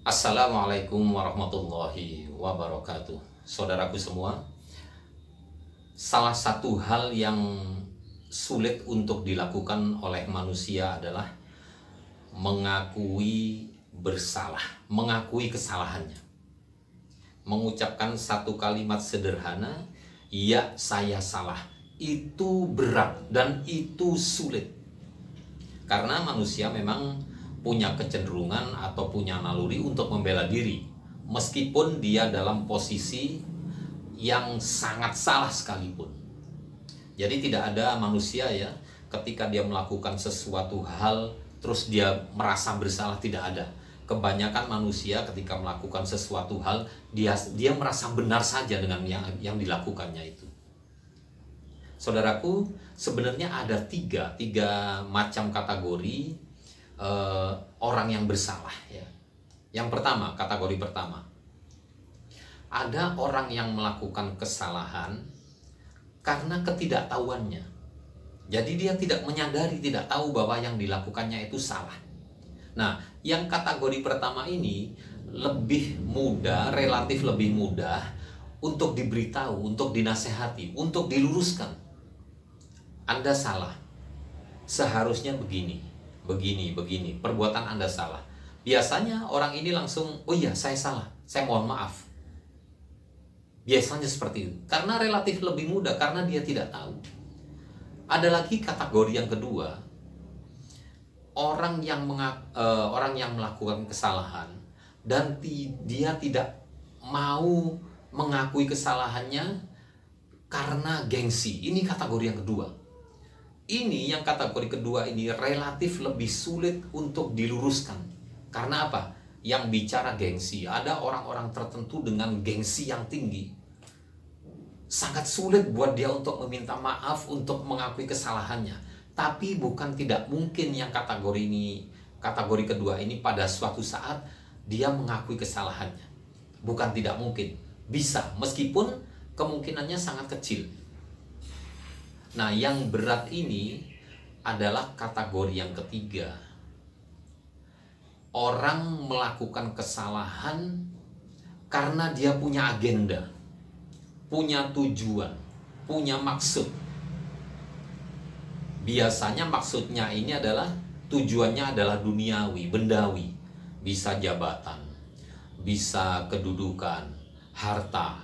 Assalamualaikum warahmatullahi wabarakatuh. Saudaraku semua, salah satu hal yang sulit untuk dilakukan oleh manusia adalah mengakui bersalah, mengakui kesalahannya. Mengucapkan satu kalimat sederhana, "Ya, saya salah." Itu berat dan itu sulit. Karena manusia memang punya kecenderungan atau punya naluri untuk membela diri, meskipun dia dalam posisi yang sangat salah sekalipun. Jadi tidak ada manusia ya, ketika dia melakukan sesuatu hal terus dia merasa bersalah, tidak ada. Kebanyakan manusia ketika melakukan sesuatu hal, dia merasa benar saja dengan yang dilakukannya itu. Saudaraku, sebenarnya ada tiga macam kategori orang yang bersalah ya. Yang pertama, kategori pertama, ada orang yang melakukan kesalahan karena ketidaktahuannya. Jadi dia tidak menyadari, tidak tahu bahwa yang dilakukannya itu salah. Nah, yang kategori pertama ini lebih mudah, relatif lebih mudah untuk diberitahu, untuk dinasehati, untuk diluruskan. Anda salah, seharusnya begini, perbuatan Anda salah. Biasanya orang ini langsung, "Oh iya, saya salah, saya mohon maaf." Biasanya seperti itu, karena relatif lebih mudah, karena dia tidak tahu. Ada lagi kategori yang kedua, orang yang melakukan kesalahan dan dia tidak mau mengakui kesalahannya karena gengsi. Ini kategori yang kedua. Ini yang kategori kedua ini relatif lebih sulit untuk diluruskan. Karena apa? Yang bicara gengsi, ada orang-orang tertentu dengan gengsi yang tinggi. Sangat sulit buat dia untuk meminta maaf, untuk mengakui kesalahannya. Tapi bukan tidak mungkin yang kategori kedua ini pada suatu saat dia mengakui kesalahannya. Bukan tidak mungkin, bisa, meskipun kemungkinannya sangat kecil. Nah, yang berat ini adalah kategori yang ketiga. Orang melakukan kesalahan karena dia punya agenda, punya tujuan, punya maksud. Biasanya maksudnya ini adalah, tujuannya adalah duniawi, bendawi. Bisa jabatan, bisa kedudukan, harta,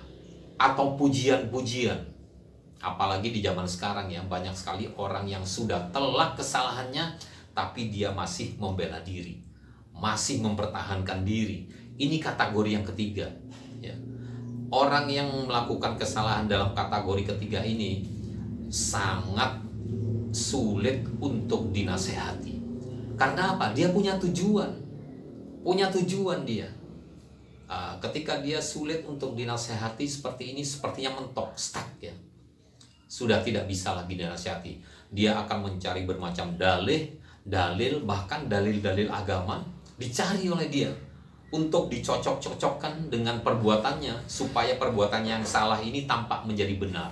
atau pujian-pujian. Apalagi di zaman sekarang ya, banyak sekali orang yang sudah telak kesalahannya, tapi dia masih membela diri, masih mempertahankan diri. Ini kategori yang ketiga ya. Orang yang melakukan kesalahan dalam kategori ketiga ini sangat sulit untuk dinasehati. Karena apa? Dia punya tujuan dia. Ketika dia sulit untuk dinasehati seperti ini, sepertinya mentok, stuck ya. Sudah tidak bisa lagi dinasihati. Dia akan mencari bermacam dalil, bahkan dalil-dalil agama dicari oleh dia untuk dicocok-cocokkan dengan perbuatannya, supaya perbuatannya yang salah ini tampak menjadi benar.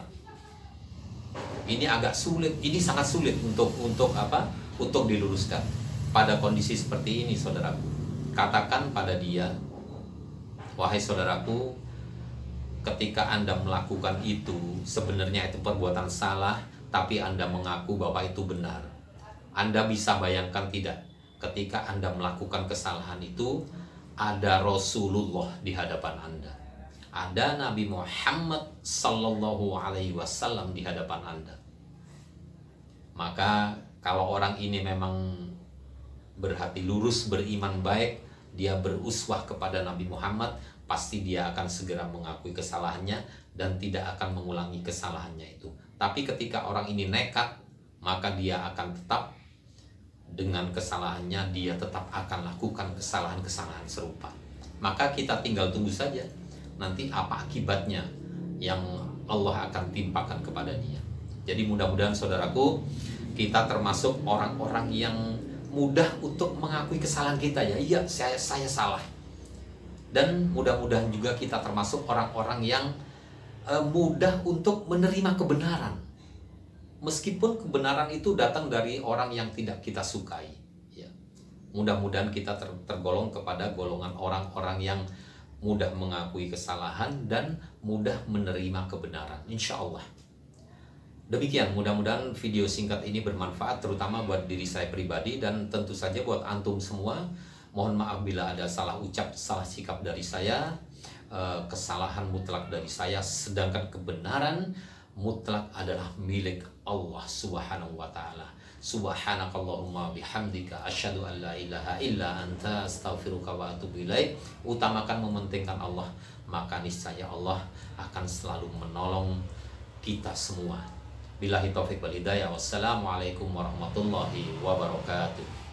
Ini agak sulit, ini sangat sulit untuk diluruskan. Pada kondisi seperti ini, saudaraku, katakan pada dia, "Wahai saudaraku, ketika Anda melakukan itu, sebenarnya itu perbuatan salah, tapi Anda mengaku bahwa itu benar. Anda bisa bayangkan tidak, ketika Anda melakukan kesalahan itu, ada Rasulullah di hadapan Anda. Ada Nabi Muhammad Sallallahu Alaihi Wasallam di hadapan Anda." Maka kalau orang ini memang berhati lurus, beriman baik, dia beruswah kepada Nabi Muhammad, pasti dia akan segera mengakui kesalahannya dan tidak akan mengulangi kesalahannya itu. Tapi ketika orang ini nekat, maka dia akan tetap dengan kesalahannya, dia tetap akan lakukan kesalahan-kesalahan serupa. Maka kita tinggal tunggu saja nanti apa akibatnya yang Allah akan timpakan kepada dia. Jadi mudah-mudahan saudaraku, kita termasuk orang-orang yang mudah untuk mengakui kesalahan kita ya. Iya, saya salah. Dan mudah-mudahan juga kita termasuk orang-orang yang mudah untuk menerima kebenaran, meskipun kebenaran itu datang dari orang yang tidak kita sukai ya. Mudah-mudahan kita tergolong kepada golongan orang-orang yang mudah mengakui kesalahan dan mudah menerima kebenaran, insya Allah. Demikian, mudah-mudahan video singkat ini bermanfaat terutama buat diri saya pribadi dan tentu saja buat antum semua. Mohon maaf bila ada salah ucap, salah sikap dari saya, kesalahan mutlak dari saya, sedangkan kebenaran mutlak adalah milik Allah Subhanahu wa taala. Subhanakallahumma bihamdika asyhadu an la ilaha illa anta astaghfiruka wa atubu ilaik. Utamakan mementingkan Allah, maka niscaya Allah akan selalu menolong kita semua. Billahi taufiq wal hidayah. Wassalamualaikum warahmatullahi wabarakatuh.